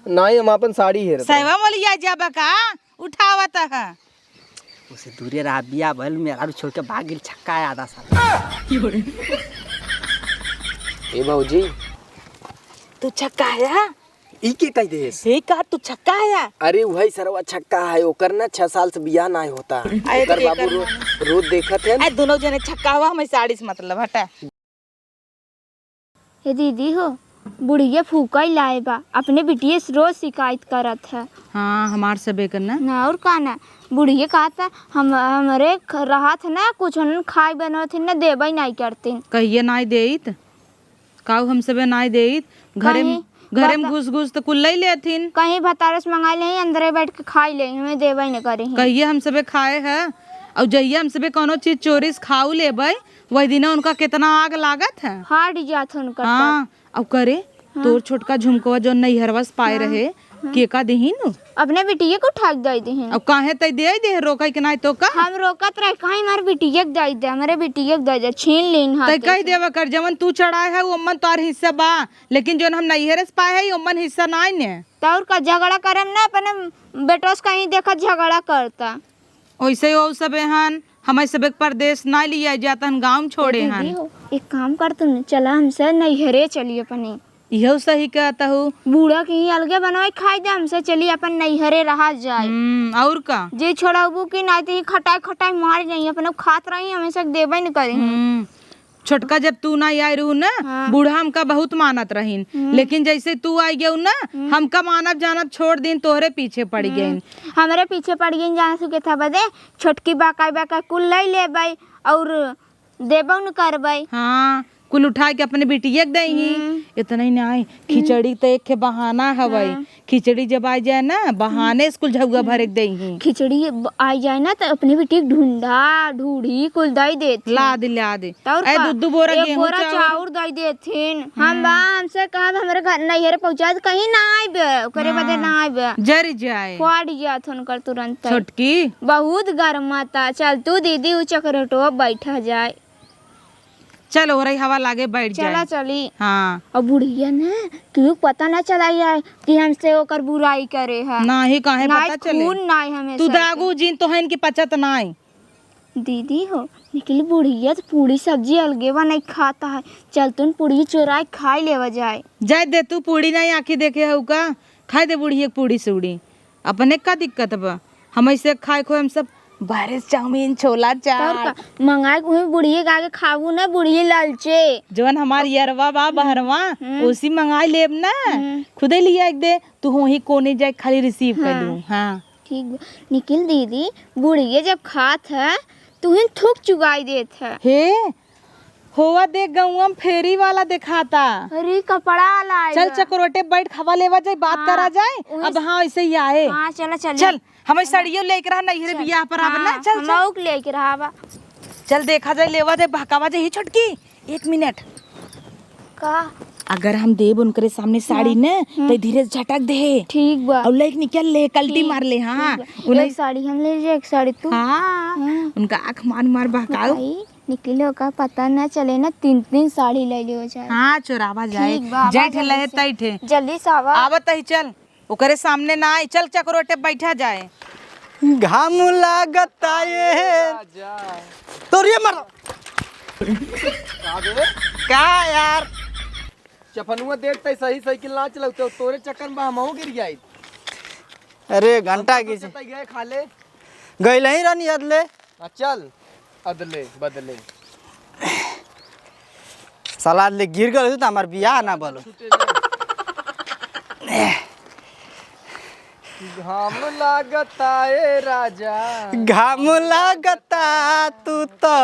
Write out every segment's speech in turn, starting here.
नहीं हम अपन साड़ी हेर सैवा मोलिया जाबा का उठावत है उसे दूरे रहा बिया भल मेरा छोड़ के भाग गिल छक्का आधा साल। ए बाबूजी तू छक्का है ई के कह दे हे का तू छक्का है अरे वही सरवा छक्का है ओकर ना 6 साल से बियाह ना होता ओकर बाबू रोज देखत है आ दोनों जने छक्का हुआ हमें साड़ी से मतलब हटा। हे दीदी हो बुढ़िया फूका ही लाए बा अपने बिटिया से रोज शिकायत करत है। हाँ हमार सबे करना ना और का ना बुढ़िया कहा था हमारे रहा था ना कुछ उन्होंने खाए बनो थे ना देबा ही नहीं करते कहिए नाई देत काऊ हम सबे नाई देत घरे में घुस घुस तो कुल्ला ही लेथिन कहीं भतारस मंगा ले अंदर बैठ के खाई ले हमें देबा ही नहीं करे कहिए हम सबे खाए है और जहिया हम सबे कोनो चीज चोरी से खाऊ लेबै वही दिन उनका कितना आग लागत है हार्ड जात उनका। हाँ अब करे तोर छोटका झुमकवा जो नैहरवा से पाए रहे के का देही नु अपने बिटिया को ठाक दे दे अब काहे तई दे रोका कि नहीं तो का हम रोकत रहे कहीं हमारे बिटिया के दे दे हमारे बिटिया के दे दे छीन लेन हाथ तई कह देवा कर जवन तू चढ़ाए है वो मन तोर हिस्सा बा लेकिन जोन हम नैहरे से पाए है वो मन हिस्सा नहीं ने तो का झगड़ा करम ना अपने बेटोस कहीं देखा झगड़ा करता वैसे वो सब हन हमें सब परदेश ना लिया जाता हन गाँव छोड़े हन एक काम कर तुम चला हमसे नैहरे चलिए अपने यही सही कहता हूँ बूढ़ा कहीं अलगे बनवाई खाई दे हमसे चलिए अपन नैहरे रहा जाए और का जे छोड़ाबू की नहीं तो खटाई खटाई मार जाइए अपने खात रही हमेशा देबे नहीं करें छोटका जब तू ना आई रहू ना बूढ़ा हमका बहुत मानत रहीन लेकिन जैसे तू आई गयू ना हमका मानब जानब छोड़ दिन तोहरे पीछे पड़ गई हमारे पीछे पड़ गई जाना सुके था बदे छोटकी बाका कुल ले ले और देबो न करबै। हाँ कुल उठा के अपने बिटिया के दही इतना ही नहीं खिचड़ी तो एक बहाना हवई खिचड़ी जब आ जाए ना बहाने स्कूल झुआ भरे दही खिचड़ी आ जाए ना तो अपने बेटी ढूंढा ढूढ़ी कुल दई दे ला दे दूध बोरा गेहूं चाउर दई देथिन हम बा हमसे कहा हमारे घर नैहरे पहुंचा कहीं ना आइबे करे बदे ना आइबे जर जाए फाड़ जात उनकर तुरंत छोटकी बहुत गरमाता चल तू दीदी उ चक्रटो बैठा जाए चल हो रही हवा लागे बैठ जाए चला चली। हाँ और बुढ़िया ना क्यों पता ना चला है कि हमसे ओकर बुराई करे है नहीं काहे पता चले नहीं हमें तू दागू जीन तो है इनकी पचत नहीं दीदी हो निकली बुढ़िया तो पूरी सब्जी अलगेवा नहीं खाता है चल तुम पूरी चोराई खाई लेवा जाए दे तू पूरी नहीं आखी देखे हो का खाए दे बुढ़िया पूरी सूड़ी अपने का दिक्कत बा हम ऐसे खाए खो हम सब बाहर चाउमीन छोला चाट मंगाए बुढ़िया गा के खाबू ना बुढ़िया लालचे जोन हमार यरवा बा बहरवा उसी मंगाई लेब ना खुदे लिया एक दे तू वही कोने जाए खाली रिसीव कर लूं। हाँ ठीक निखिल दीदी बुढ़िया जब खात है तू ही थूक चुगाई देत है हे होवा देख गौम फेरी वाला दिखाता अरे कपड़ा लाए चल चक्रोटे बैठ खवा लेवा जाए बात करा जाए अब हाँ ऐसे ही आए हाँ चला चल हमें सड़ियों लेकर रहा नैहरे बियाह पर आवे ना चल मौक लेके रहा चल देखा जाए लेवा जाए बहकावा जाए ही छोटकी 1 मिनट का अगर हम देब उनके सामने साड़ी न तो धीरे झटक दे ठीक बा और लाइक निकल ले कल्टी मार ले। हाँ एक साड़ी हम ले जाए एक साड़ी तू हाँ उनका आँख मार बहकाओ निकलो का पता ना चले ना 3 साड़ी ले लियो जाए। हाँ चोरावा जाए जेठ लहे तैठे जल्दी सावा आवत ही चल ओकरे सामने ना आई चल चक्रोटे बैठा जाए घाम लागता ये तोरिए मर का यार चपनुआ देखते सही साइकिल ना चला तो तोरे चक्कर में हमहू गिर जाई। अरे घंटा की गए खाले गइल ही रानी अदले चल अदले बदले सलाद ले गिर गल तो हमार बियाह ना बोलो घाम लागता ए राजा घाम लागता तू तो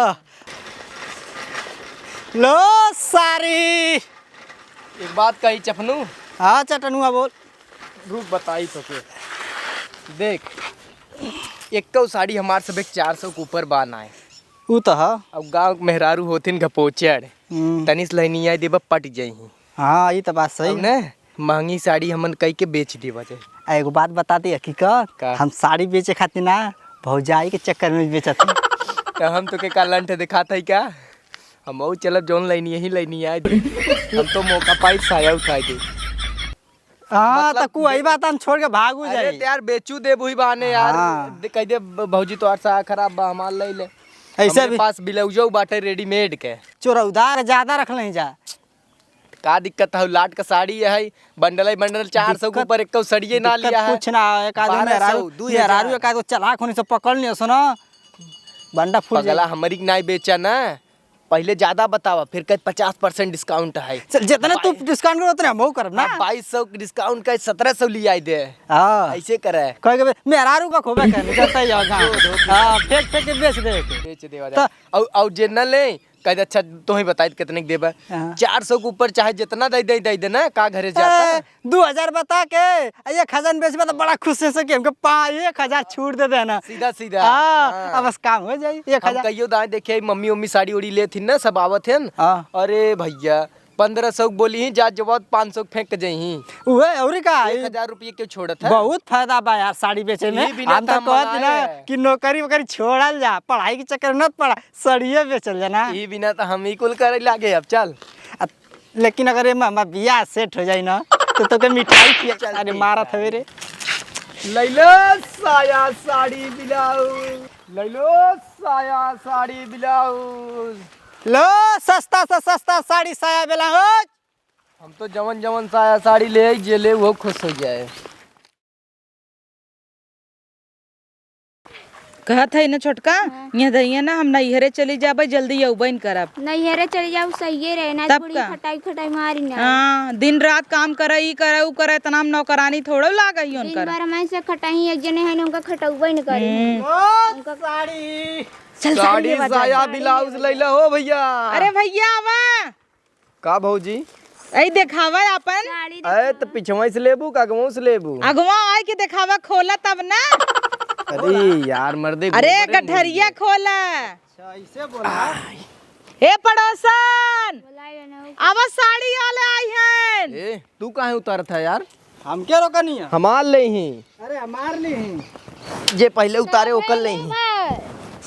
लो सारी एक बात कही चपनू। हाँ चटनुआ बोल रूप बताई तो के देख एक साड़ी हमार सब 400 के ऊपर बाना है ऊ तो है अब गाँव मेहरारू होथिन घपोचड़ तनिस लहनिया देबा पट जाई। हाँ ये तो बात सही ना महंगी साड़ी हमन कई के बेच देवा जाए। एगो बात बता दी हकीकत हम साड़ी बेचे खातिर ना भौजाई के चक्कर में बेचत तो हम तो के कालंट दिखाता है क्या हम चलब जौन लाइनी यही लाइनी आए हम तो मौका पाई साया उठाए दे हाँ तो कोई बात हम छोड़ के भागू अरे जाए तो यार बेचू दे बुही बहाने यार हाँ। कह दे भौजी तो सा खराब बा हमार ले ले ऐसे हमरे भी पास ब्लाउजो बाटे रेडीमेड के चोरौदा ज्यादा रख नहीं जा का दिक्कत है लाट का साड़ी है बंडल 400 के ऊपर एक सड़िए ना दिक्कत लिया है कुछ ना एक आदमी 1200, मेहरारू 2000 मेहरारू एक आदमी चलाक होने से पकड़ लियो सुनो बंडा फूट पगला जाए हमारी नहीं बेचा ना पहले ज्यादा बतावा फिर कह 50% डिस्काउंट है चल जितना तू डिस्काउंट करो उतना हम वो करब ना 2200 डिस्काउंट का 1700 लिया दे हाँ ऐसे करे कहे के मेहरारू का खोबे कर चलता ही जाओ हाँ फेंक फेंक के बेच दे के बेच देवा जा और जे न ले कह अच्छा तो ही बताई कितने के देबा हाँ। 400 के ऊपर चाहे जितना दे देना का घरे जाता 2000 बता के 1000 बेचबा तो बड़ा खुश है कि हमको 1000 छूट दे देना सीधा सीधा हाँ अब बस काम हो जाए 1000 हम कहियो दाए देखे मम्मी उम्मी साड़ी उड़ी ले थी ना सब आवत हैं हाँ अरे भैया 1500 बोली ही जा जब 500 फेंक जही उहे औरी का 1000 रुपये क्यों छोड़त है बहुत फायदा बा यार साड़ी बेचे में ये बिना हम तो काम कहत ना बनाए। कि नौकरी वोकरी छोड़ल जा पढ़ाई के चक्कर में मत पड़ा साड़िए बेचल जा ना ये बिना तो हम ही कुल करे लागे अब चल लेकिन अगर ये हमारा बियाह सेट हो जाए ना तो के मिठाई खिया अरे मारा था रे लैलो साया साड़ी ब्लाउज लैलो साया साड़ी ब्लाउज लो सस्ता से सस्ता साड़ी साया ब्लाउज हम तो जवन जवन साया साड़ी ले जे ले वो खुश हो जाए कहत है ना छोटका यहाँ दहिया ना हम नैहरे चली जाबे जल्दी अबैन करब नैहरे चले जाऊ सही रहे ना तब बुढ़ी का? खटाई खटाई मारी ना हाँ दिन रात काम करे ई करे उ करे तना हम नौकरानी थोड़ो लागई दिन उनकर भर हमारे से खटाई एक जने है ना उनका खटौबे न करी साड़ी चल साड़ी साया ब्लाउज लैला हो भैया अरे भैया आवा का भौजी ऐ देखावा अपन साड़ी अरे तो पिछवा से लेबू का गमो से लेबू अगवा आए के देखावा खोला तब ना अरे यार मर्दे अरे गठरिया खोला ऐसे बोला ए पड़ोसन बोलाई ना आवा साड़ी वाले आई हैं ए तू काहे उतारत है यार हम क्या रोका नहीं है हमार ले ही अरे हमार नहीं जे पहले उतारे ओकर ले ही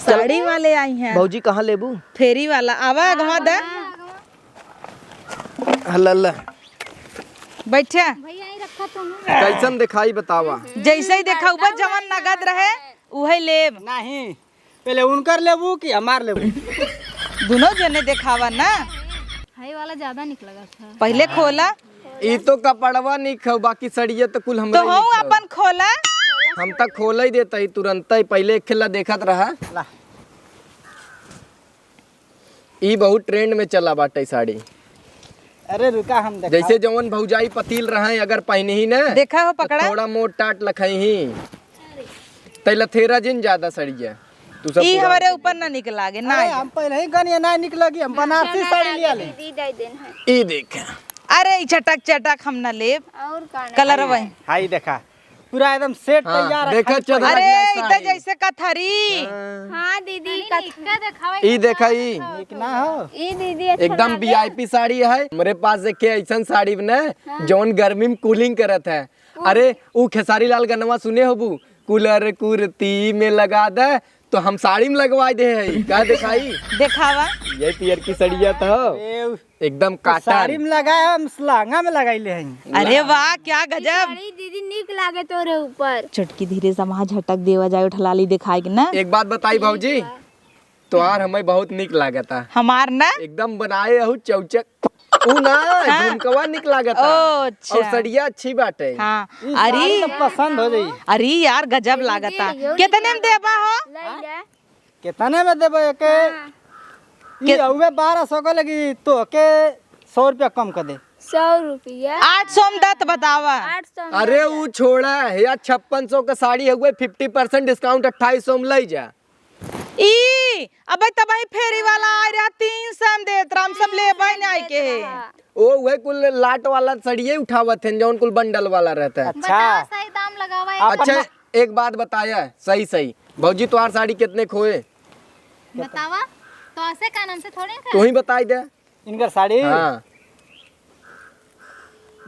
साड़ी वाले आई हैं भौजी कहाँ लेबू फेरी वाला आवा अगवा दा हल्ला बैठा भैया ही रखा तो कैसन दिखाई बतावा जैसे ही देखा ऊपर जवन नगद रहे उहे लेब नहीं पहले उनकर लेबू कि हमार लेबू दोनों जने देखावा ना हाई वाला ज्यादा निकलेगा था पहले खोला ई तो कपड़वा नहीं खाओ बाकी सड़िया तो कुल तो हमरा हो अपन खोला हम तक खोल ही देता ही तुरंत ही पहले एक खिला देखत रहा ला ई बहुत ट्रेंड में चला बाटे साड़ी अरे रुका हम देखा जैसे जवन भौजाई पतील रहे अगर पहने ही ना देखा हो तो पकड़ा थोड़ा मोट टाट लखाई ही तैला थेरा जिन ज्यादा सड़िया तू सब ई हमारे ऊपर ना निकला गे ना अरे हम पहले ही गनिया ना निकलगी हम बनारसी साड़ी लिया ले दीदी दे देन है ई देख अरे ई चटक चटक हम ना लेब और का कलर वही हाई देखा पूरा एकदम सेट हाँ, तैयार है देखा खाली चल अरे बढ़िया इधर साड़ी। जैसे कथरी हां दीदी का दिखावे ई देखा ई एक ना हो ई दीदी एकदम वीआईपी साड़ी है मेरे पास देखे ऐसा साड़ी ने जौन गर्मी में कूलिंग करत है अरे ऊ खेसारी लाल गनवा सुने होबू कूलर कुर्ती में लगा दे तो हम साड़ी में लगवा दे है का दिखाई देखावा ये पियर की सड़िया तो एकदम साड़ी काटन में लगाया हम लहंगा में लगाइले हैं अरे वाह क्या गजब साड़ी दीदी निक लागे तोरे ऊपर चटकी धीरे से वहाँ झटक देवा जाए उठलाली दिखाई के ना एक बात बताई भौजी तोहार हमें बहुत निक लागता हमार ना एकदम बनाए हूँ चौचक ऊ ना झुमकवा निक लागता ओ, अच्छा। और सड़िया अच्छी बाटे हाँ साड़ी अरे तो पसंद हो जाई अरे यार गजब लागता कितने में देबा हो ले ले कितने में देबो के ये हुए 1200 का लगी तो के 100 रुपया कम कर दे 100 रुपया 800 में दत बतावा 800 अरे वो छोड़ा है यार 5600 का साड़ी हुए 50% डिस्काउंट 2800 में ले जा ई अबे तब ही फेरी वाला आ रहा 300 में देत राम सब ले बाई नहीं के ओ वह कुल लाट वाला सड़िए उठावत है जौन कुल बंडल वाला रहता है अच्छा सही दाम लगावा अच्छा एक बात बताया सही सही भौजी तुम्हार साड़ी कितने खोए बतावा तो ऐसे का नाम से थोड़े तू ही बताई दे इनकर साड़ी हाँ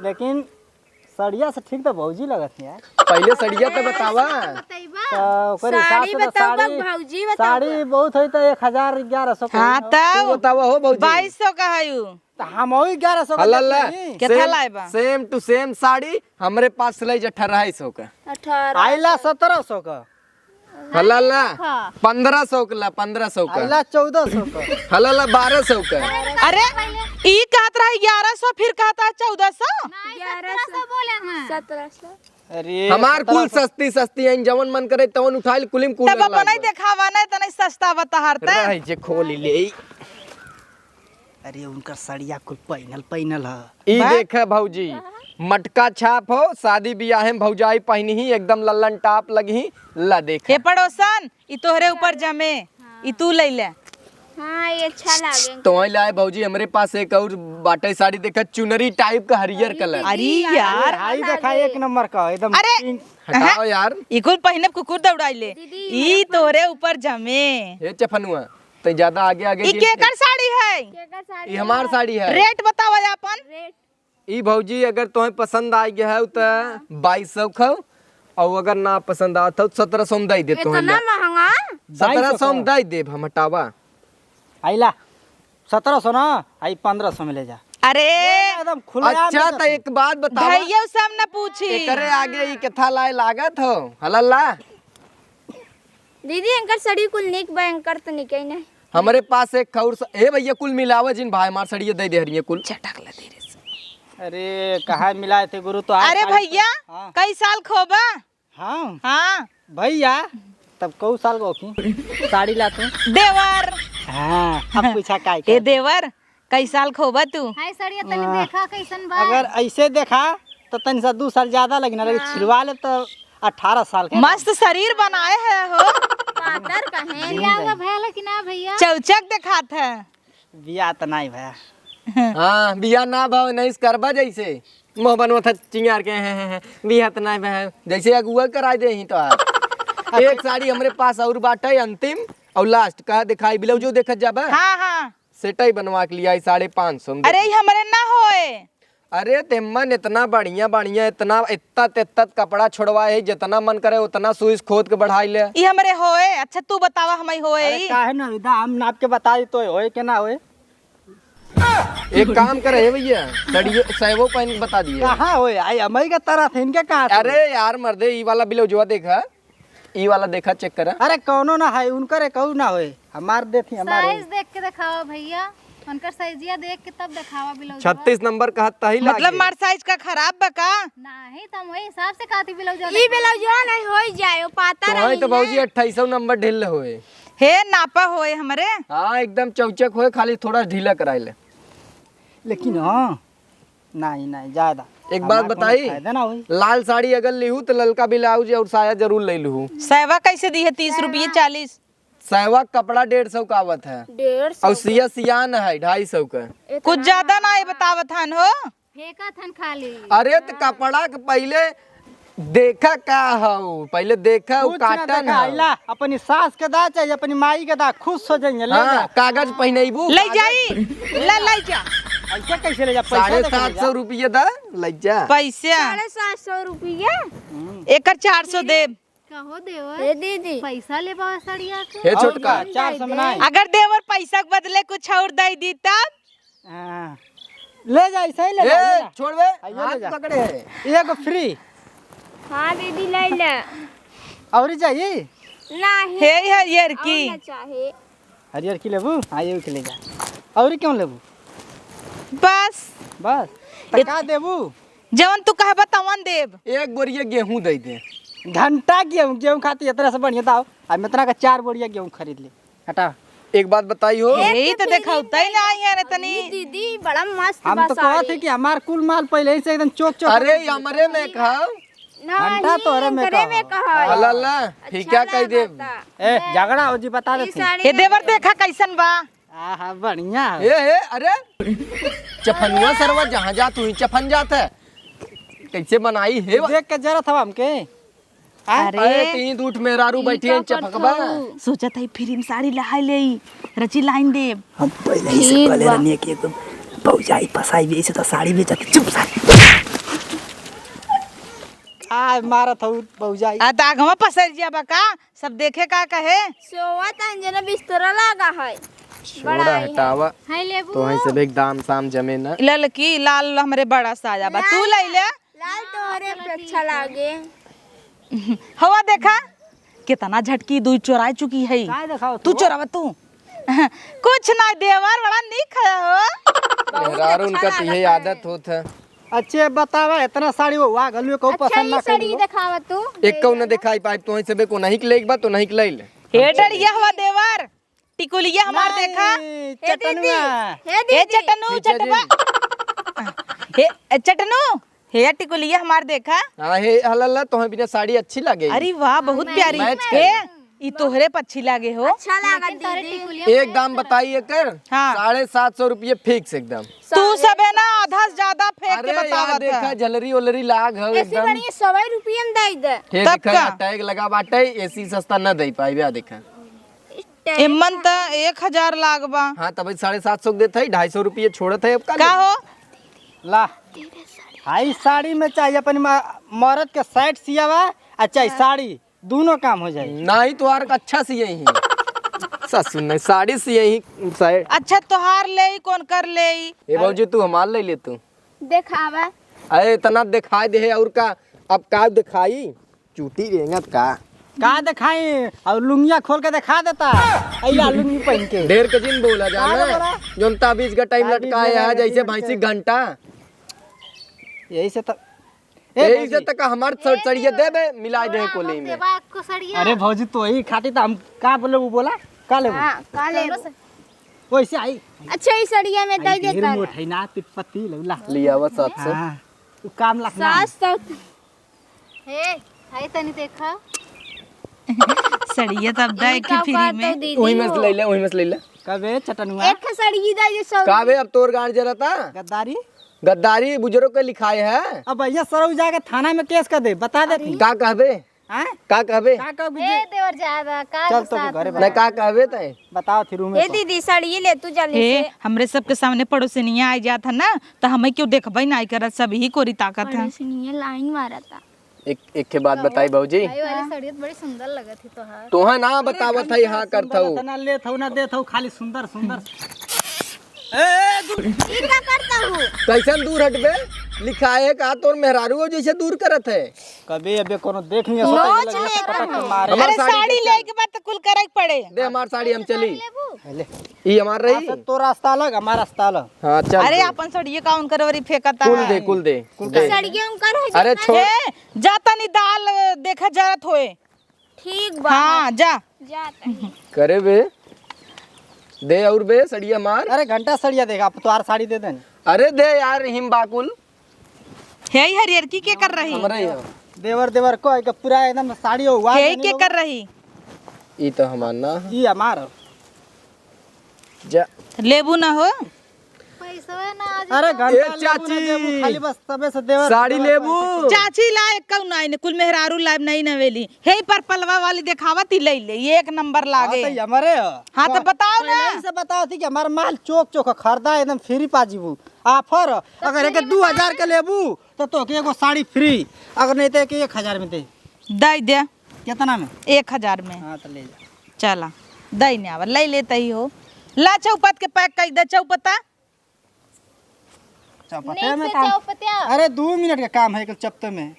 लेकिन सड़िया से ठीक तो भौजी लगत है यार। पहले सड़िया तो बतावा। तो ओकर हिसाब से तो साड़ी बहुत होई तो 1000-1100 का। हाँ तू तब बतावा हो भौजी। 2200 का है यू। तो हम वही 1100 का अल्लाह देते हैं। कितना लाए बा? सेम टू सेम साड़ी हमरे पास सिलाई 1800 का। 18 आइला 1700 का। अल्लाह 1500 का 1500 का। आइला 1400 का। अल्लाह 1200 का। अरे ई कहत रहा 1100 फिर कहता है 1400। 1100 बोले हैं 1700। अरे हमार कुल सस्ती सस्ती है जवन मन करे तवन उठाइल कुलिम कुल तब अपन नहीं देखावा नहीं तने सस्ता बताहरता। रह जे खोल ले। अरे उनका सड़िया कुल पैनल है। ई देख भौजी मटका छाप हो शादी ब्याह में भौजाई पहनी ही एकदम लल्लन टाप लगी ला देख। हे पड़ोसन ई तोहरे ऊपर जमे ई तू ले ले। हाँ ये अच्छा लगे। तो वही लाए भौजी हमरे पास एक और बाटे साड़ी देखा चुनरी टाइप का हरियर कलर। अरे यार हाई देखा 1 नंबर का एकदम। अरे हटाओ यार। ई कुल पहिने कुकुर दौड़ाई ले ई तोहरे ऊपर जमे। ये चफनुआ तो ज्यादा आगे आगे ई केकर साड़ी है? ये हमार साड़ी है। रेट बतावा अपन। रेट ई भौजी अगर तुम्हें पसंद आ गया है तो 2200 खाओ और अगर ना पसंद आता तो 1700 में दे दे तुम्हें। इतना महंगा? 1700 में दे दे हम हटावा। आइला 1700 ना आई 1500 में ले जा। अरे एकदम खुला। अच्छा तो एक बात बताओ भैया सब न पूछी। एकरे आगे ई कथा लाए लागत हो हल्ला। दीदी अंकर सड़ी कुल निक बैंकर तो निके नहीं। हमारे पास एक और ए भैया कुल मिलावा जिन भाई मार सड़िए दे दे हरिये कुल चटक ले दे रे। अरे कहा मिलाए थे गुरु तो आज अरे साड़ी भैया हाँ। कई साल खोबा? हाँ हाँ भैया तब कौ साल को की साड़ी ला तू। देवर। हाँ अब पूछा काय ए देवर कई साल खोबा तू? हाय सड़िया तनी देखा कैसन बा। अगर ऐसे देखा तो तन से 2 साल ज्यादा लगना लेकिन छिलवा ले तो 18 साल का। मस्त शरीर बनाए है हो। पातर कहे लिया हुआ भैया कि ना भैया? चौचक दिखात है। बिया तो नहीं भैया। हाँ बिया ना भाव नहीं करबा जैसे मोह बनवा था चिंगार के हैं बिया तो नहीं भाव जैसे अगुआ करा दे ही तो आप। एक साड़ी हमरे पास और बाटे अंतिम और लास्ट का दिखाई बिलो जो देखत जाबा। हाँ हाँ सेटाई बनवा के लिया 550 में। अरे ये हमरे ना होए। अरे तेमन इतना बढ़िया बढ़िया इतना इतना कपड़ा छोड़वाए है जितना मन करे उतना सुइस खोद के बढ़ाई ले। ये हमरे होए। अच्छा तू बतावा हमारी होए अरे ई? काहे ना दाम नाप के बता दी तो होए के ना होए। एक काम करे है भैया सड़िए सैवो पहन के बता दिए। कहाँ होए आई अमई के तरह थे इनके कहाँ थे? अरे यार मर्दे ई वाला बिलौजवा देखा ई वाला देखा चेक करा। अरे कौनो ना है उनकर कहू ना होए हमार देती हमार साइज देख के दिखावा भैया। उनकर साइजिया देख के तब दिखावा ब्लाउज। 36 नंबर का हत्ता ही मतलब मार साइज का खराब बका? नहीं तुम वही हिसाब से खाती ब्लाउज। ई ब्लाउज नहीं होई जाए वो पातर तो रही तो भौजी 2800 नंबर ढील होए। हे नापा होए हमरे। हाँ एकदम चौचक होए खाली थोड़ा ढीला कराए ले। लेकिन हाँ नहीं ज्यादा। एक बात बताई फायदा ना होई। लाल साड़ी अगर लिहू तो ललका ब्लाउज और साया जरूर ले लूँ। सैवा कैसे दी है? 30 रुपये 40। सैवा कपड़ा 150 का आवत है 150 और सिया सियान है 250 का। कुछ ज्यादा ना बतावत हन हो। फेंका थन खाली। अरे तो कपड़ा के पहले देखा का हो पहले देखा वो कुछ ना काटन देखा, आइला अपनी सास के दा चाहिए अपनी माई के दा खुश हो जाएंगे ले हाँ जा। कागज पहनेबू ले जाई ले जा ऐसे कैसे ले जा पैसा दे के ले जा। 750 रुपये दा लग जा। पैसा 750 रुपया। एकर 400 दे। कहो देवर ए दीदी पैसा ले पावा सड़िया के। हे और छोटका का, 400 में नहीं। अगर देवर पैसा के बदले कुछ और दे दी तब। हाँ। ले जा ऐसे ही ले जा, ले ए जा। छोड़वे आइयो ले हाथ जा। पकड़े है। एगो फ्री हाँ दीदी ले ले। और चाहिए नहीं हे हरियर की। और ना चाहे। हरियर की लेबू हाँ ये के ले जा। और क्यों लेबू बस बस तो का देबू जवन तू कहबा तवन देब। एक बोरिया गेहूं दे दे। घंटा गेहूं खाती इतना से बढ़िया दाओ अब इतना का 4 बोरिया गेहूं खरीद ले हटा। एक बात बताई हो यही तो देखौता ही नहीं है रे तनी। दीदी बड़ा मस्त हम बा तो कहते साड़ी। थे कि हमार कुल माल पहले ही से एकदम चौक चौक। अरे हमरे में खाओ घंटा तोहरे में करे में कहो। कहा अल्लाह फीका कह दे। ए झगड़ा हो जी बता देते हे देवर देखा कैसन बा। आहा बढ़िया है। ए अरे चफनुआ सरवा जहाँ जा तू ही चफन जात है कैसे बनाई है देख के जरा था हमके अरे तीन दूठ मेहरारू बैठी है चपकबा। सोचा था फिर साड़ी लहाई ले रची लाइन देब। हम पहले ही से पहले रहने के एकदम पहुंचाई फसाई भी ऐसे तो साड़ी बेचते चुप साड़ी आ मारत हूँ बहुजाई। आ दागवा पसर जिया बका सब देखे का कहे। सोवा तंजना बिस्तरा लगा है। छोड़ा हटावा हाय लेबू तो वहीं से एक दाम साम जमे ना। ललकी लाल हमरे बड़ा साजा बा तू ले ले। लाल तोरे पे अच्छा लागे। हवा देखा कितना झटकी दूध चुरा चुकी है। काय देखाओ तू चोरावा तू कुछ ना देवर बड़ा निक हो। मेहरारू उनका तो यही आदत होत है। अच्छे बतावा इतना साड़ी वो वाह गलू को पसंद ना साड़ी करी। दिखावा तू। एक को न दिखाई पाइप तो वहीं से को नहीं ले एक बात तो नहीं ले। हे डरिया हवा देवर टिकुलिया हमार देखा। चटनुआ हे चटनू चटवा हे चटनू हे टिकुलिया हमार देखा। हाँ हे हल्ला तो बिना साड़ी अच्छी लगे। अरे वाह बहुत प्यारी मैच हे ई तोहरे पच्छी लागे हो। अच्छा लगा दीदी। एक दाम बताइए कर। हाँ। 750 रुपये फिक्स एकदम। तू सब है ना आधा से ज्यादा फेंक के अरे यार बतावत देखा है। झलरी ओलरी लाग है ऐसे एकदम। बढ़िया 100 रुपया में दे दे। हे तब देखा का? टैग लगा बाटे एसी सस्ता न दे पाई बे देखा। इमन त 1000 लागबा हाँ तब 750 देते है 250 रुपये छोड़त है अब का हो। ला हाई साड़ी में चाहिए अपनी मर्द के शर्ट सियावा अच्छा साड़ी दोनों काम हो जाए। नहीं तो आर अच्छा सी यही ससुर नहीं साड़ी सी यही साइड। अच्छा तोहार ले ही कौन कर ले ही। ए बाबूजी तू हमार ले तू। दिखावा। अरे इतना दिखाई दे और का अब का दिखाई चूटी रहेगा का दिखाई और लुंगिया खोल के दिखा देता अइला लुंगी पहन के। ढेर के दिन बोला जाना जो ताबीज का टाइम लटकाया है जैसे भैंसी घंटा। यही से तक यही से तक हमार सड़िया देबे मिलाई दे कोली में। देवा को सड़िया अरे भौजी तो ही खाती तो हम का बोले वो बोला का ले हां काले। वैसे आई अच्छा इस सड़िया में दे देता। मोट है ना तिपत्ती लौला लिया वा 700। हां तू काम लखना 700। हे हाय तनी देखा सड़िया तब दे की फ्री में। वही में से ले ले वही में से ले ले। कबे चटनुआ एक सड़ी दे जे 100। काबे अब तोर गाड़ जरा था गद्दारी। गद्दारी बुजुर्ग के लिखाए है। अब भैया सरऊ जाके थाना में केस कर दे बता देती। का कहबे हैं का कहबे का कब हे देवर ज्यादा का चल तो घरे नहीं का कहबे तय बताओ थी रूम में ए दीदी साड़ी ले तू जल्दी हे से। हमरे सबके सामने पड़ोसिनिया आ जात है ना तो हमें क्यों देखबई ना करत सब ही कोरी ताकत है। सुनिए लाइन मारा था। एक के बात बताई बाबूजी भाई वाली साड़ी बड़ी सुंदर लगत थी तोहार। तो है ना बतावत है हाँ करता हूँ ना ले थौ ना दे थौ खाली सुंदर सुंदर। ई क्या करता हूँ। कैसन दूर हटबे लिखाए का तोर मेहरारू जैसे दूर करत है। कभी अबे कोनो देख नहीं नोच सोता ले पटक के मारे। हमार अरे साड़ी साड़ी ले के बाद तो कुल करे पड़े। दे हमार साड़ी हम चली ले ये हमार रही। तो रास्ता अलग हमारा रास्ता अलग। हाँ चल अरे अपन सड़िए काउन करवरी फेंकता कुल है। दे कुल दे दे। सड़िया उनकर है। अरे छोड़ ए जाता नहीं दाल देखा जरत होए। ठीक बा। हाँ जा जाता है। करे बे दे और बे सड़िया मार। अरे घंटा सड़िया देगा तुम्हारा साड़ी दे देन। अरे दे यार हिम बाकुल हे हरियर की के कर रही। हमरे ही देवर देवर को एक पूरा एकदम साड़ी हुआ। हे के कर रही। ई तो हमार ना ई हमार। जा लेबू ना हो। पैसा ना आज अरे ए घंटा चाची। चाची खाली बस तबे से देवर साड़ी लेबू चाची लाए कौन आई ने कुल मेहरारू लाइब नहीं नवेली। हे पर पलवा वाली दिखावत ही ले ले ये एक नंबर लागे। तो हमारे हाँ तो बताओ ना। पहले ही से बताओ थी कि हमारा माल चौक चौक खरीदा एकदम फ्री पाजीबू ऑफर। अगर एक 2000 के लेबू तो के एगो साड़ी फ्री अगर नहीं तो 1000 में दे। दे दे कितना में 1000 में। हाँ तो ले जा। चला दई ने आवा ले लेते ही हो। ला चौपत के पैक कर दे चौपता। चपटे में काम। चौपतिया अरे 2 मिनट का काम है एक चपटे में।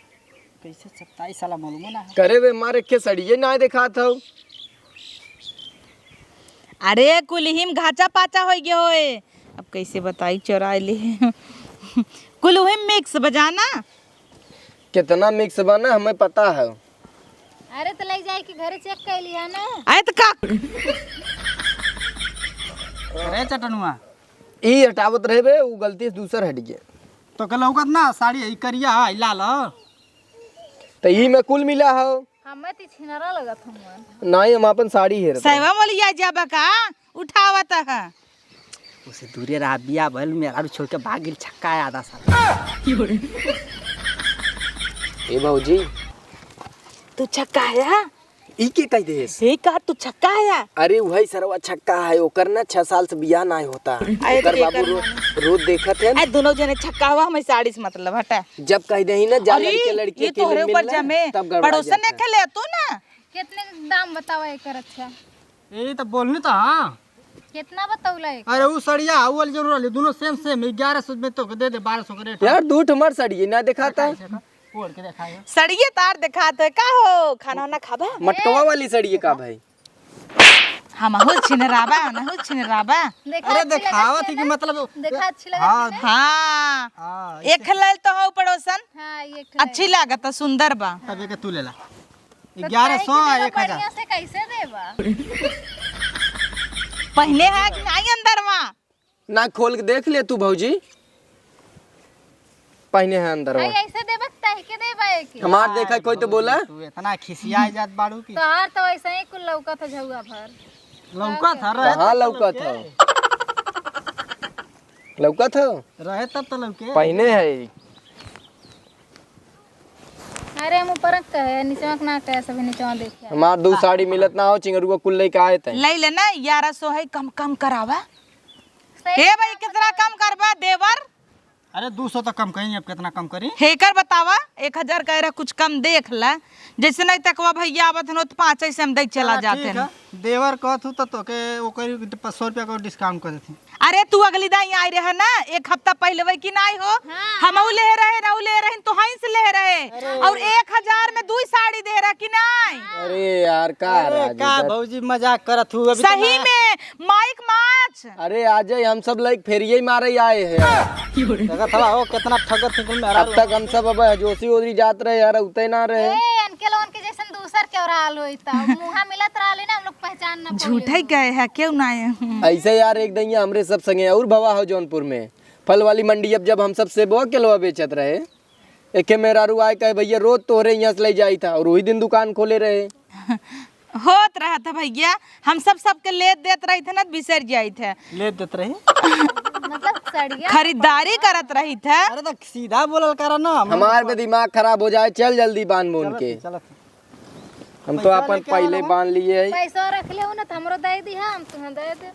कैसे चपटा ई साला मालूम ना है। करे बे मारे के सड़िए ना देखा था। अरे कुलहिम घाचा पाचा हो गए होए। अब कैसे बताई चोराए ले कुलहिम मिक्स बजाना। कितना मिक्स बना हमें पता है। अरे तो लग जाए कि घरे चेक कर लिया ना। आए तो का अरे चटनुआ ई हटावत रहे बे वो गलती से दूसर हट गया। तो कल औकत ना साड़ी ई करिया है लाल। तो ई में कुल मिला हो। हमें तो छिनरा लगत हम। नहीं हम अपन साड़ी है सहवा मोलिया जाबा का उठावत है। उसे दूरे रहा बिया भल मेरा छोड़ के भाग गिल छक्का आधा साल। ए बाबूजी तू छक्का है। ई के कह देस हे का तू छक्का है यार। अरे वही सरवा छक्का है ओकर ना 6 साल से बियाह ना होता अरे ओकर तो बाबू एकर रोज देखत है ए दोनों जने छक्का हुआ हमें साड़ी से मतलब हटा। जब कह दही ना जा अरे लड़के लड़की ये के तोहरे लिए ऊपर मिलना जमे तब गड़बड़ा पड़ोसन ने जाता है। खेले तू ना। कितने दाम बतावा एकर? अच्छा ये तो बोलनी तो हाँ। कितना बतौला एक? अरे वो सड़िया अव्वल जरूर वाली दोनों सेम सेम 1100 में तो दे दे 1200 का रेट। यार दूठ मर सड़ी ना दिखाता फोड़ के दिखाए। सड़िए तार दिखाते है का हो खाना वाना खाबा। मटकवा वाली सड़ी का भाई हम हो छिनराबा ना हो छिनराबा। देखा अरे अच्छी लगा दिखावा थी थी कि ना? मतलब देखा अच्छी लगा हाँ थी ना? हाँ हाँ एक खलल तो हो पड़ोसन हाँ ये ठो है। अच्छी लागत है, सुंदर बा। तब एक तू ले ला तो 1100 काहे के देबा 1000। बढ़िया से कैसे देबा? पहले है कि नहीं अंदर वहाँ ना खोल के देख ले तू भौजी पहने है अंदर भाई वहाँ। ऐसे देबा तह के देबा एक? हमार देखा कोई तो बोला तू इतना खिसियाए जात बाड़ू की तो हार तो ऐसे ही कुल लौका था झुआ भर। लौका था रहे कहाँ लौका था लौका था रहे तब तो लौके। पहने है अरे हम ऊपर कहे नीचे ना कहे सभी नीचे देखे। हमार दो साड़ी मिलत ना हो चिंगरुआ कुल लेके आए थे ले लेना 1100 है कम कम करावा। हे भाई कितना कम करबा देवर? अरे 200 तो कम कहीं अब कितना कम करी। हेकर बतावा 1000 कह रहा कुछ कम देख ला। जैसे नहीं तकवा भैया आवत न तो 5 से हम दे चला जाते ठीक हैं। है। देवर कहत हूँ तो के ओकर 500 रुपया का डिस्काउंट कर देती। अरे तू अगली दाई आई रहे ना 1 हफ्ता पहले वही की नहीं हो। हम ले रहे ना ले रहे तो हई से ले रहे और 1000 में 2 साड़ी दे रहा कि नहीं। अरे यार का अरे राजू का बत- भौजी मजाक करत हूँ अभी तो सही मैं- में माइक माच। अरे आज हम सब लाइक फेरिये मारे आए हैं देखत हवा हो कितना ठगत थी कुल में अब तक हम सब अब जोशी ओदरी जात रहे यार उते ना रहे ए अनके लोगन के जैसन दूसर के और आल होई ता मुहा मिलत रहले ना हम लोग पहचान ना झूठा ही गए है क्यों ना ऐसे यार एक दैया हमरे सब संगे और भवा हो जौनपुर में फल वाली मंडी अब जब हम सब से बो किलो बेचत रहे एके मेरा रू आए कहे भैया रोज तोहरे यहाँ से ले जाई था और वही दिन दुकान खोले रहे होत रहा था भैया हम सब सबके ले देत रही थे ना बिसर जाई थे ले देत रही। मतलब सड़िया खरीदारी करत रही थे। अरे तो सीधा बोलल करा ना हमार में दिमाग खराब हो जाए चल जल्दी बांध बोन के चलत। हम तो अपन पहले बांध लिए है पैसा रख ले ना हमरो दे दी हम तुम्हें दे दे।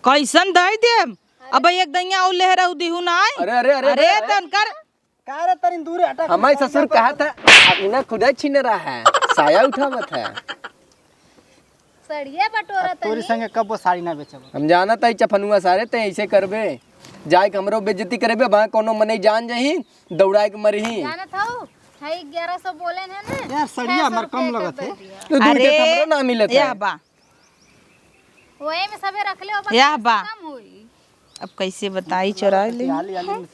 कैसन दे देम अब एक दैया और ले रहू दिहु ना अरे अरे अरे अरे तनकर का रे तरी दूर हटा। हमारे ससुर कहा था इन्हें खुदा छीन रहा है साया उठावत है सड़िया बटोरा तोरी तनी संगे कब वो साड़ी ना बेचब। हम जाना था चफनुआ सारे ते ऐसे करबे जाए के हमरो बेइज्जती करेबे बा कोनो मने जान जही दौड़ाए के मरही जाना था है 1100 बोले हैं ना यार सड़िया हमार कम लगत है। तो दूर के हमरो ना मिलत या है बा ओए में सबे रख ले अब या बा कम होई। अब कैसे बताई चोरा ले। हाली हाली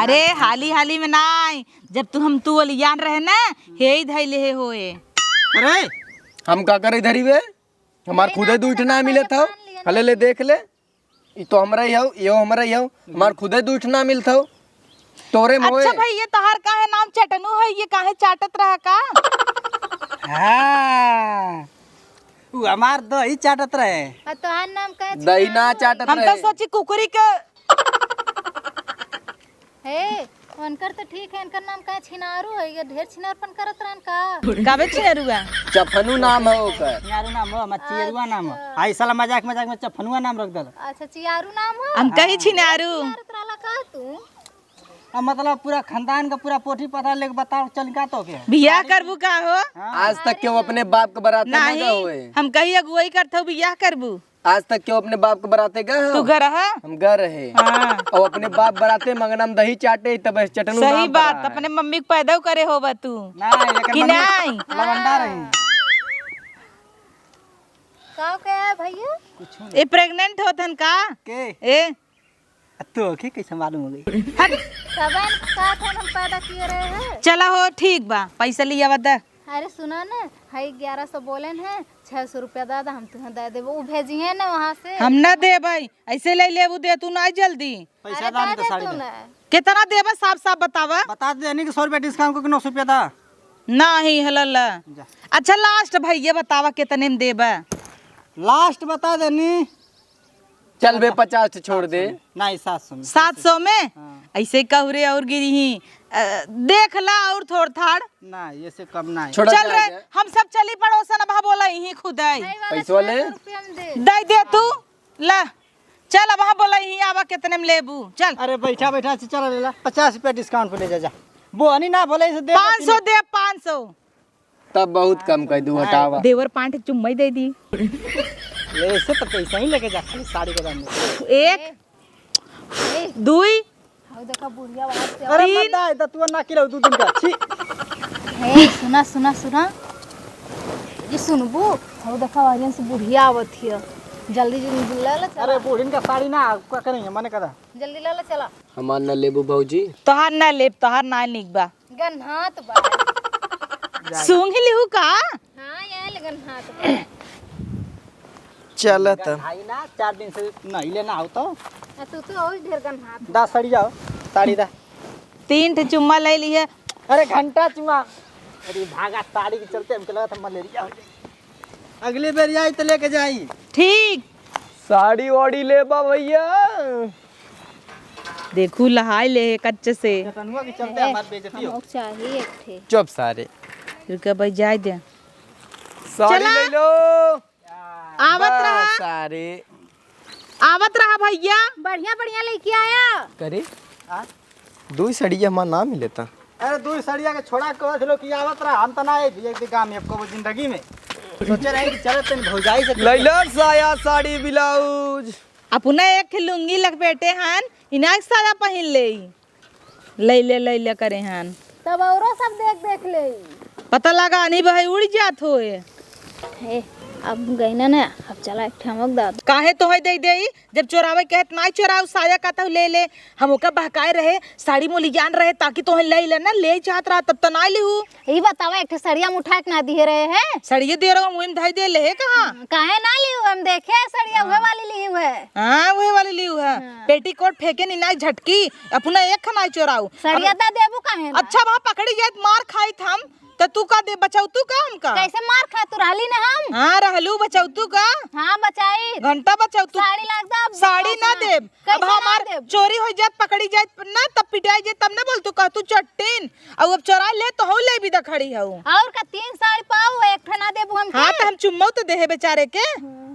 अरे हाली हाली में नाई जब तू हम तू अलियान रहे ना हे ही धैले हे होए। अरे हम का करे धरी वे हमार खुदे दूठ ना मिलत हो हले ले देख ले ई तो हमरा ही हो यो हमरा ही हो हमार खुदे दूठ ना मिलत हो तोरे मोए अच्छा भाई ये तोहार काहे नाम चटनू है ये काहे चाटत रहा का। हाँ उ हमार दही चाटत रहे। और तोहार नाम का दही ना चाटत हम तो रहे सोची कुकुरी के है उनकर तो ठीक है इनकर नाम का छिनारू है ये ढेर छिनारपन करत रहन का। काबे छिनरुआ चफनु नाम है ओकर यारू नाम हो मचियरुआ नाम हो। आई साला मजाक मजाक में चफनुआ नाम रख दल। अच्छा चियारू नाम हो हम कही छिनारू। करत रहला का तू? अब मतलब पूरा खानदान का पूरा पोठी पता लेके बताओ चल का तो के। बियाह करबू का हो आज तक क्यों अपने बाप के बराते ना गए नहीं हुए हम कही अगुवाई करते बियाह करबू आज तक क्यों अपने बाप के बराते गए तू हो घर है। हम गए रहे हाँ और अपने बाप बराते मंगना में दही चाटे तब चटनू सही नाम बात पड़ा है। अपने मम्मी को पैदा करे होबा तू ना ये कि नहीं। लवंडा रही। का के है भैया? ये प्रेग्नेंट होतन का के ए तो के कैसे मालूम हो गई। हट सबन का था हम पैदा किए रहे हैं। चला हो ठीक बा पैसा लिया बता। अरे सुना ना है 1100 बोले हैं 600 रुपया दादा हम तुम्हें दे देबो उ भेजी है ना वहाँ से। हम ना दे भाई ऐसे ले लेबू दे तू ना जल्दी पैसा अरे दान दे तो साड़ी तू दे। ना कितना देबा साफ साफ बतावा। बता दे नहीं कि 100 रुपया डिस्काउंट को 900 रुपया था। नहीं हलला जा। अच्छा लास्ट भैया बतावा कितने में देबा। लास्ट बता देनी चल बे 50 छोड़ दे नहीं 700 में। 700 में हाँ। ऐसे कहूरे और गिरी ही देख ला और थोड़ थाड़ ना ये से कम ना है। छोड़ा चल जाए रे हम सब चली पड़ोसन अब बोला यही खुद पैसवा ले। 600 रुपया में दे। दे तू ला चल अब वहाँ बोला यही आवा कितने में लेबू चल अरे बैठा बैठा से चला ले ला 50 रुपया डिस्काउंट पे ले जा जा। वो हनी ना बोले इसे दे 500 दे 500 तब बहुत कम कर दू हटावा। देवर पांठ चुम्मई दे दी ले इससे तो पैसा ही लेके जा खाली साड़ी के दाम में। एक दुई हाउ देखा बुढ़िया बात से। अरे मत आए तो तू ना किलो 2 दिन का छी। हे सुना सुना सुना ये सुनबू हाउ देखा वारियन से बुढ़िया आवत हिय। जल्दी जल्दी ले ले चला। अरे बूढ़िन का साड़ी ना क्या करेंगे मने कदा। जल्दी ले ले चला। हमार न लेबू भौजी। तोहार ना लेब तोहार ना निकबा गन्हात बा। सूंघ लिहू का हां ये लगन हाथ बा। चल तब आई ना 4 दिन से नहीं लेना हो तो तू तो और ढेर गन्हात। दा साड़ी जाओ साड़ी दा। 3 ठे चुम्मा ले ली है अरे घंटा चुमा। अरे भागा साड़ी के चलते हमको लगा था मलेरिया हो जाए। अगली बार आई तो लेके जाई। ठीक साड़ी वाड़ी लेबा भैया। देखू लहाई ले कच्चे से तनुआ के चलते हमारी बेइज्जती हो। हमको चाहिए एक ठे। चुप सारे फिर के भाई जाए दे साड़ी चला। ले लो। आवत रहा सारे आवत रहा भैया बढ़िया बढ़िया लेके आया। करे हाँ? 2 साड़ी हमार ना मिलेता। अरे 2 साड़िया के छोड़ा को चलो कि आवत रहा हम तो ना आए एक काम में आपको जिंदगी में सोचे रहे कि चले तन भौजाई से ले लो साया साड़ी ब्लाउज। अपना एक लुंगी लपेटे हन इना एक साया पहन ले ले करे हन तब औरो सब देख देख ले। पता लगा नहीं भाई उड़ जात होए हे अब गई ना अब चला एक ठमक दाद। काहे तो है दे जब चोरावे कहत ना चोराव साया कहता ले ले हम ओका बहकाए रहे साड़ी मोली जान रहे ताकि तो ले ले ना ले चाहत रहा तब तो ना लिहू ई बतावा एक ठे सड़िया मुठा के ना दिए रहे हैं। सड़िए दे रहा हूँ धाई दे ले कहाँ काहे ना लियो हम देखे सड़िया वह वाली ली हुए। हाँ वही वाली लिहू है पेटीकोट फेंके नी ना झटकी अपना एक खनाई चोराऊ सड़िया दा देबू काहे ना। अच्छा वहाँ पकड़ी जाए मार खाई हम तो तू का दे बचाऊ तू का हमका कैसे मार खा तू रहली ना हम। हाँ रहलू बचाऊ तू का हाँ बचाई घंटा बचाऊ तू साड़ी लाग दा। अब साड़ी ना कैसे देब अब ना हमार देब? चोरी हो जात पकड़ी जात ना तब पिटाई जात तब ना बोल तू कह तू चट्टीन अब चोरा ले तो हो ले भी दा खड़ी हूँ और का 3 साड़ी पाऊ एक ठे ना देबू हम। हाँ तो हम चुम्मो तो देहे बेचारे के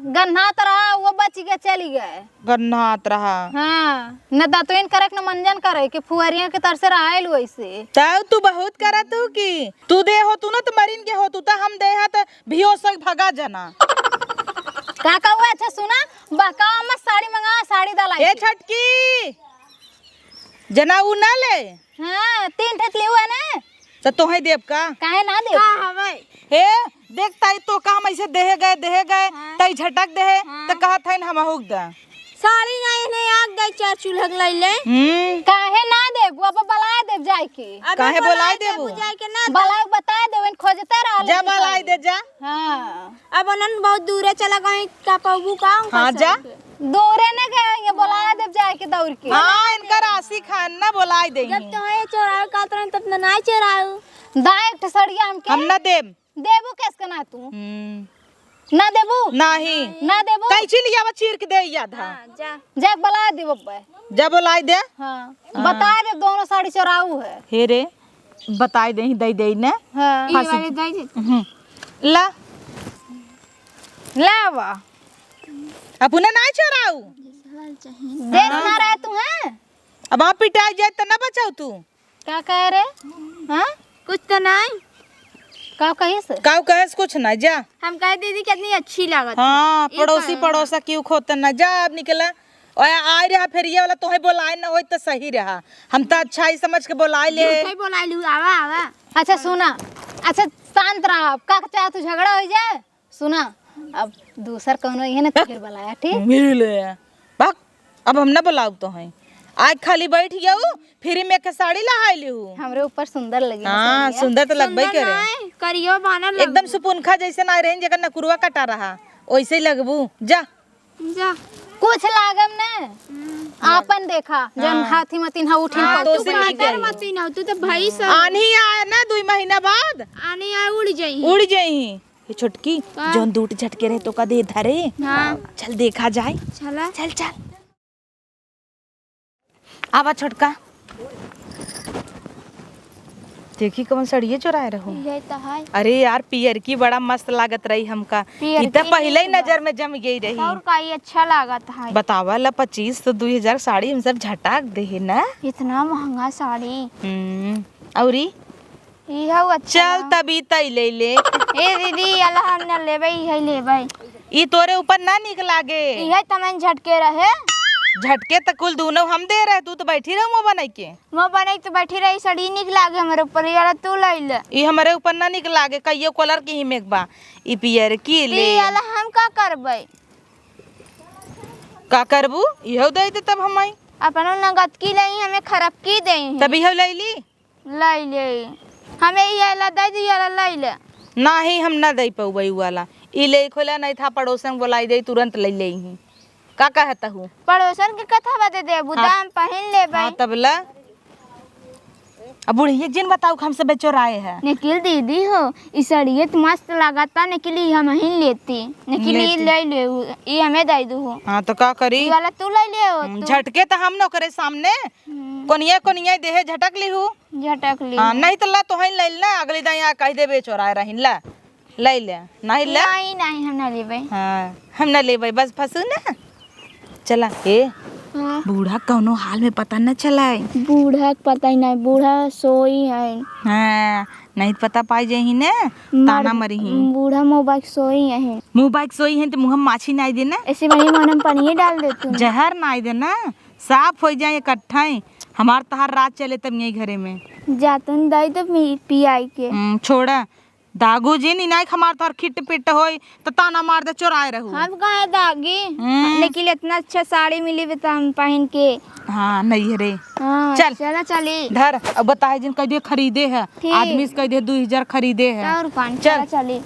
गन्हा तरह वो बच के चली गए। गन्नात रहा हाँ न दातुइन करे न मंजन करे कि फुहरिया के तरह से रहल वैसे। तब तू बहुत करत हो कि तू दे हो तू ना तो मरीन के हो तू तो हम दे है तो भियो से भगा जाना का हुआ। अच्छा सुना बका मत साड़ी मंगा साड़ी डाला ए छटकी जना उ ना ले हाँ 3 ठे लियो है ना तो तोहे देब का काहे ना देब। का हवे हे देख ताई तो का हम ऐसे देहे गए ताई झटक देहे तो कहत है हम हुक दा साड़ी नहीं आग गई 4 चूल्हा लाई ले। काहे ना देब अब बलाए देब जाय के। काहे बोलाए देबू जाय के ना बलाए बता देवन खोजते रहल। जा बलाई दे जा हां अब अनन बहुत दूरे चला गई का पबू का। हाँ जा दूरे न गए ये बलाए देब जाय के दौड़ के। हाँ इनका राशि खान ना बोलाई दे जब तो है चोराव का तुरंत अपना ना चोराव दाएक सड़िया हमके हम ना देब देबू कैसे ना तू ना देबू नहीं ना देबू कैची लिया वो चीर के दे याद है जा जा बला देबू बे। जा बोलाई दे हां बता दे दोनों साड़ी चोराऊ है। हे रे बताई दे ने हां ये वाले दई दे ला लावा अपने ना चोराऊ देख ना रहे तू हैं। अब आप पिटाई जाए तो ना बचाऊ तू क्या कह रे। हां कुछ तो नहीं का कहिस काऊ कहेस कुछ ना जा हम कह दीदी कितनी अच्छी लागत। हाँ पड़ोसी पड़ोसा क्यों खोते ना जा अब निकला और आए रहा फिर ये वाला तोहे बोलाए ना हो तो सही रहा हम तो अच्छा ही समझ के बोलाए ले बोला लू आवा आवा। अच्छा सुना अच्छा शांत रहा का चाहे तू झगड़ा हो जाए। सुना अब दूसर कौनो ये ना फिर बुलाया ठीक मिले बाक अब हम ना बुलाऊ तो हैं आज खाली बैठ जाऊ फिर में के साड़ी लहाई लेहू हमरे ऊपर सुंदर लगी। हाँ सुंदर तो लगबे करे करियो बानर एकदम सुपुनखा जैसे ना रहे जगह नकुरवा कटा रहा वैसे ही लगबू जा जा कुछ लागम ना आपन देखा जन हाथी मतीन हा उठे हाँ, तो से नीक है। मतीन हो तू तो भाई सब आनी आया ना 2 महीना बाद आने आए उड़ जाई ये छोटकी जोन दूट झटके रहे तो का दे धरे हां चल देखा जाए चला आवा छोटका देखी कौन सड़िए चुराए रहो। ये तो है। अरे यार पियर की बड़ा मस्त लागत रही हमका, पियर ई तो की पहले ही नहीं नजर में जम गई रही। और का ये अच्छा लागत है। बतावा ला 25 तो 2000 साड़ी हम सब झटाक दे है ना। इतना महंगा साड़ी। औरी ये है अच्छा। चल तभी तई ले ले। ए दीदी अल्लाह न लेबै है लेबै। ई तोरे ऊपर ना निक लागे। ये तमन झटके रहे। झटके तो कुल दोनों हम दे रहे, तू तो बैठी रहो मुँह बनाई के। मैं बने तो बैठी रही साड़ी निक लागे हमारे ऊपर, ये वाला तू ले ले। ई हमारे ऊपर ना निक लागे, कईयो कलर की ही मेक बा। ई पियर की ले। ये वाला हम का करबै? का करबू? इहो दे दे तब हम आई। अपनो नगद की लई हमें खराब की दे। तब इहो ले ली। ले ले हमें ये वाला दे दी, ये वाला ले ले। ना ही हम ना दे पउबई वाला। ई ले खोला नहीं था, पड़ोसन बोलाई दे तुरंत ले ले ही। का कहता हूँ? पड़ोसन के कथा बता दे, दाम पहन ले भाई। हाँ तब ला। अब बुढ़िया जिन बताओ हमसे बेचोराए है। निखिल दीदी हो, इस साड़ी तो मस्त लगाता, निखिल हम ही लेती। निखिल ये ले ले, ये हमें दे दो हो। हाँ तो का करी? ये वाला तू ले ले हो। झटके तो हम न करे सामने। कोनिया कोनिया देहे झटक ली हूँ। झटक ली। हाँ नहीं तो ला तो ही ले ना, अगली दाई आ कह दे बेचोराए रहिन ला। ले ले नहीं ले। नहीं नहीं हम ना लेबै। हाँ हम ना लेबै, बस फंसू ना। चला ए हाँ। बूढ़ा कौनो हाल में पता न चला। बूढ़ा के पता ही नहीं, बूढ़ा सोई है। हाँ नहीं पता पाई जाही ने, ताना मरी ही। बूढ़ा मोबाइल सोई है। मुँह बाइक सोई है तो मुँह माछी नहीं देना। ऐसे बड़ी मन पानी डाल दे तू। जहर नहीं देना, साफ हो जाए इकट्ठा ही। हमार तहार रात चले तब यही घरे में जातन दई तो पियाई के। छोड़ा दागू जी नहीं हमार तोहर खिट पिट होई तो ताना मार दे चोराए रहू। हम कहाँ दागी, लेकिन इतना अच्छा साड़ी मिली बता हम पहन के। हाँ नहीं रे। हाँ, चल। चला चली। धर अब बताए जिन कह दे खरीदे है, ठीक। आदमी से कह दे 2000 खरीदे है। और पानी चल। चला चली।